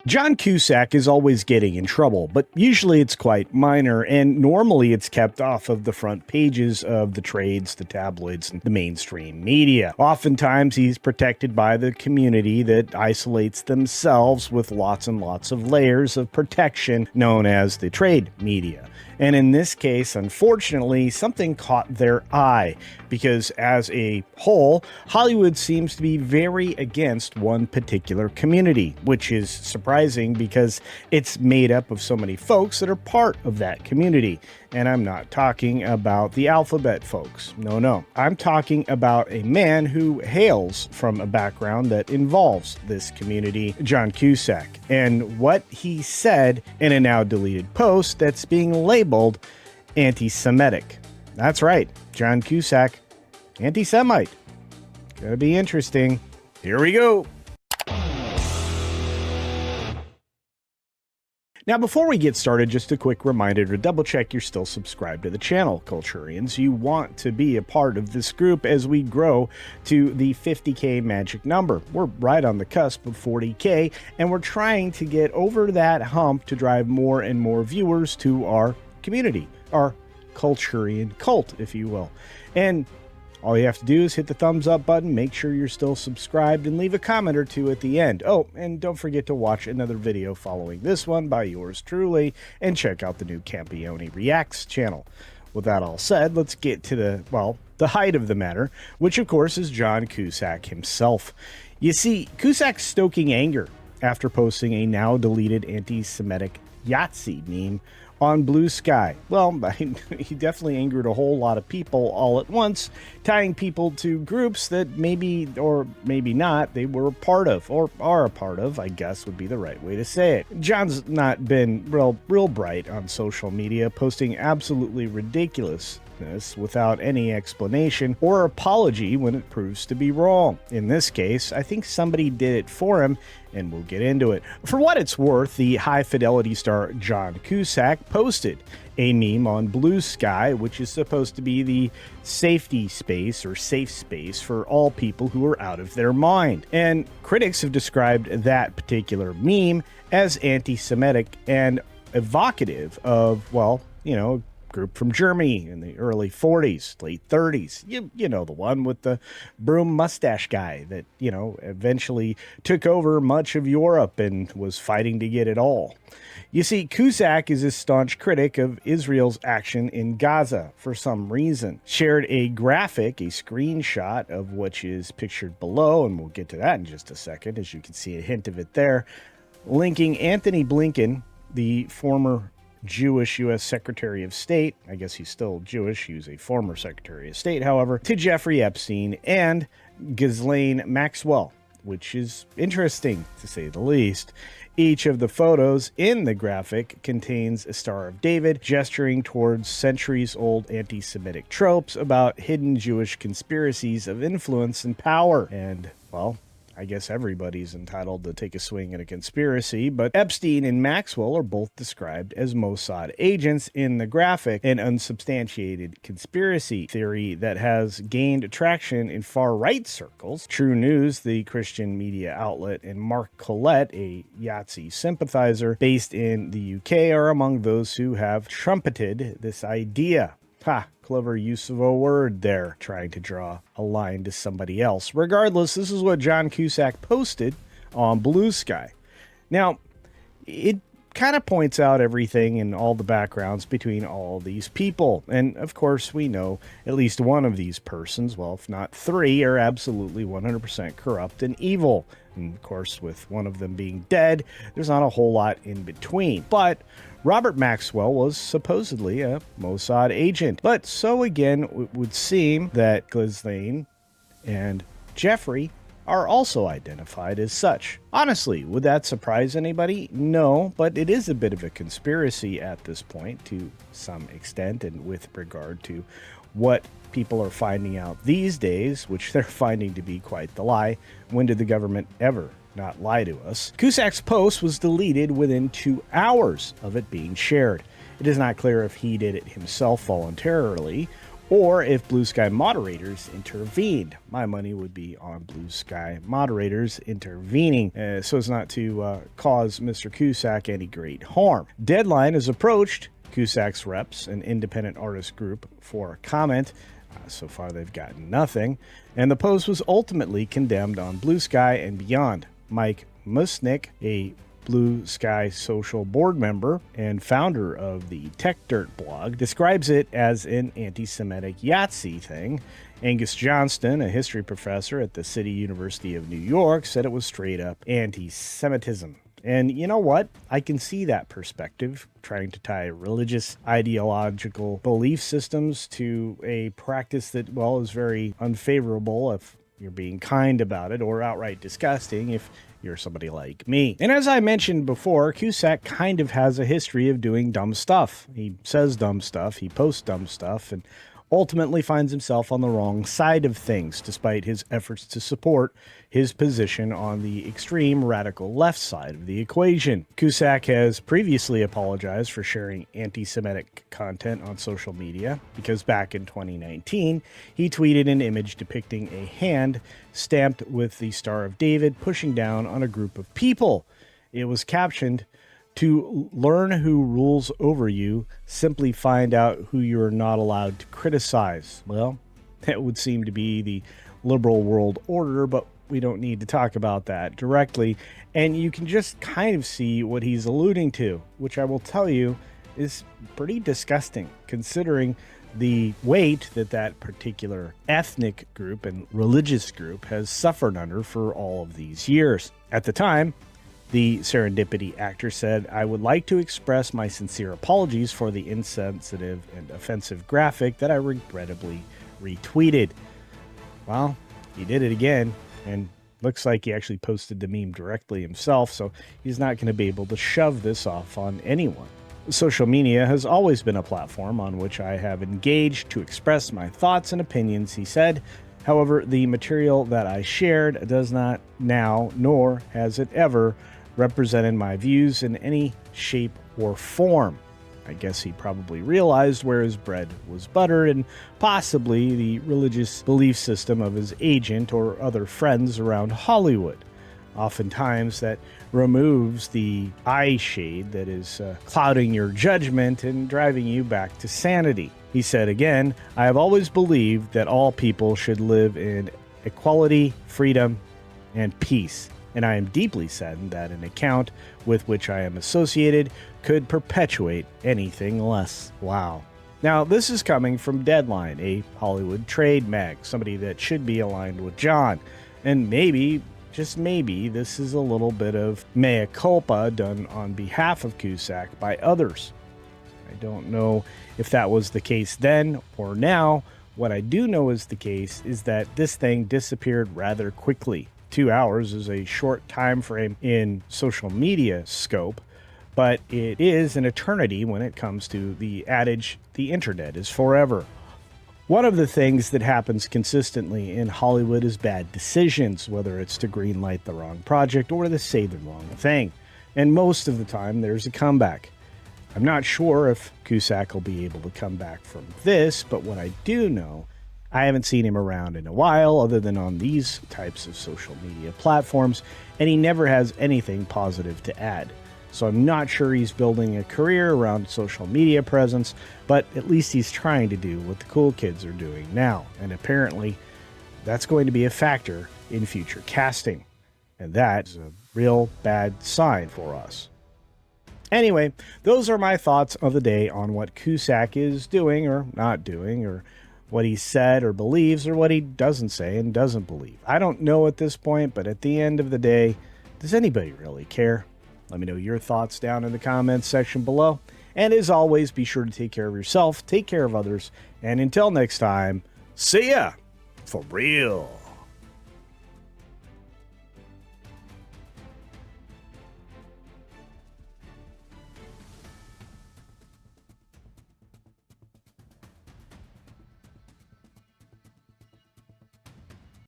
John Cusack is always getting in trouble, but usually it's quite minor, and normally it's kept off of the front pages of the trades, the tabloids, and the mainstream media. Oftentimes he's protected by the community that isolates themselves with lots and lots of layers of protection known as the trade media. And in this case, unfortunately, something caught their eye because as a whole, Hollywood seems to be very against one particular community, which is surprising because it's made up of so many folks that are part of that community. And I'm not talking about the alphabet folks. No. I'm talking about a man who hails from a background that involves this community, John Cusack, and what he said in a now deleted post that's being labeled anti-Semitic. That's right, John Cusack, anti-Semite. Gonna be interesting. Here we go. Now, before we get started, just a quick reminder to double check you're still subscribed to the channel, Culturians. You want to be a part of this group as we grow to the 50K magic number. We're right on the cusp of 40K, and we're trying to get over that hump to drive more and more viewers to our community, our Culturian cult, if you will. And all you have to do is hit the thumbs up button, make sure you're still subscribed, and leave a comment or two at the end. Oh, and don't forget to watch another video following this one by yours truly, and check out the new Campione Reacts channel. With that all said, let's get to the height of the matter, which of course is John Cusack himself. You see, Cusack's stoking anger after posting a now deleted anti-Semitic Yatsi meme on Blue Sky. Well, he definitely angered a whole lot of people all at once, tying people to groups that maybe or maybe not they were a part of, or are a part of, I guess would be the right way to say it. John's not been real bright on social media, posting absolutely ridiculousness without any explanation or apology when it proves to be wrong. In this case, I think somebody did it for him, and we'll get into it. For what it's worth, the high-fidelity star John Cusack posted a meme on Blue Sky, which is supposed to be the safety space or safe space for all people who are out of their mind. And critics have described that particular meme as anti-Semitic and evocative of, well, you know, group from Germany in the early 40s, late 30s. You know, the one with the broom mustache guy that, you know, eventually took over much of Europe and was fighting to get it all. You see, Cusack is a staunch critic of Israel's action in Gaza for some reason. Shared a graphic, a screenshot of which is pictured below, and we'll get to that in just a second, as you can see a hint of it there, linking Anthony Blinken, the former Jewish U.S. Secretary of State, I guess he's still Jewish, he was a former Secretary of State, however, to Jeffrey Epstein and Ghislaine Maxwell, which is interesting to say the least. Each of the photos in the graphic contains a Star of David gesturing towards centuries-old anti-Semitic tropes about hidden Jewish conspiracies of influence and power. And, well, I guess everybody's entitled to take a swing at a conspiracy, but Epstein and Maxwell are both described as Mossad agents in the graphic, an unsubstantiated conspiracy theory that has gained traction in far-right circles. True News, the Christian media outlet, and Mark Collette, a Yatsi sympathizer based in the UK, are among those who have trumpeted this idea. Ha! Clever use of a word there, trying to draw a line to somebody else. Regardless, this is what John Cusack posted on Blue Sky. Now, it kind of points out everything and all the backgrounds between all these people. And of course, we know at least one of these persons, well, if not three, are absolutely 100% corrupt and evil. And of course, with one of them being dead, there's not a whole lot in between. But Robert Maxwell was supposedly a Mossad agent. But so again, it would seem that Ghislaine and Jeffrey are also identified as such. Honestly, would that surprise anybody? No, but it is a bit of a conspiracy at this point to some extent, and with regard to what people are finding out these days, which they're finding to be quite the lie. When did the government ever not lie to us? Cusack's post was deleted within 2 hours of it being shared. It is not clear if he did it himself voluntarily or if Blue Sky moderators intervened. My money would be on Blue Sky moderators intervening so as not to cause Mr. Cusack any great harm. Deadline has approached Cusack's reps, an independent artist group, for a comment. So far, they've gotten nothing, and the post was ultimately condemned on Blue Sky and beyond. Mike Musnick, a Blue Sky social board member and founder of the Tech Dirt blog, describes it as an anti-Semitic Yatsi thing. Angus Johnston, a history professor at the City University of New York, said it was straight up anti-Semitism. And you know what? I can see that perspective, trying to tie religious ideological belief systems to a practice that, well, is very unfavorable if you're being kind about it, or outright disgusting if you're somebody like me. And as I mentioned before, Cusack kind of has a history of doing dumb stuff. He says dumb stuff, he posts dumb stuff, and ultimately finds himself on the wrong side of things, despite his efforts to support his position on the extreme radical left side of the equation. Cusack has previously apologized for sharing anti-Semitic content on social media, because back in 2019, he tweeted an image depicting a hand stamped with the Star of David pushing down on a group of people. It was captioned, "To learn who rules over you, simply find out who you are not allowed to criticize." Well, that would seem to be the liberal world order, but we don't need to talk about that directly. And you can just kind of see what he's alluding to, which I will tell you is pretty disgusting, considering the weight that that particular ethnic group and religious group has suffered under for all of these years. At the time, the Serendipity actor said, "I would like to express my sincere apologies for the insensitive and offensive graphic that I regrettably retweeted." Well, he did it again, and looks like he actually posted the meme directly himself, so he's not going to be able to shove this off on anyone. Social media has always been a platform on which I have engaged to express my thoughts and opinions, he said. However, the material that I shared does not now, nor has it ever, represented my views in any shape or form. I guess he probably realized where his bread was buttered, and possibly the religious belief system of his agent or other friends around Hollywood. Oftentimes that removes the eye shade that is clouding your judgment and driving you back to sanity. He said again, "I have always believed that all people should live in equality, freedom, and peace. And I am deeply saddened that an account with which I am associated could perpetuate anything less." Wow. Now, this is coming from Deadline, a Hollywood trade mag, somebody that should be aligned with John. And maybe, just maybe, this is a little bit of mea culpa done on behalf of Cusack by others. I don't know if that was the case then or now. What I do know is the case is that this thing disappeared rather quickly. 2 hours is a short time frame in social media scope, but it is an eternity when it comes to the adage, the internet is forever. One of the things that happens consistently in Hollywood is bad decisions, whether it's to greenlight the wrong project or to say the wrong thing. And most of the time, there's a comeback. I'm not sure if Cusack will be able to come back from this, but what I do know, I haven't seen him around in a while other than on these types of social media platforms, and he never has anything positive to add. So I'm not sure he's building a career around social media presence, but at least he's trying to do what the cool kids are doing now. And apparently that's going to be a factor in future casting. And that is a real bad sign for us. Anyway, those are my thoughts of the day on what Cusack is doing or not doing, or what he said or believes, or what he doesn't say and doesn't believe. I don't know at this point, but at the end of the day, does anybody really care? Let me know your thoughts down in the comments section below. And as always, be sure to take care of yourself, take care of others, and until next time, see ya for real.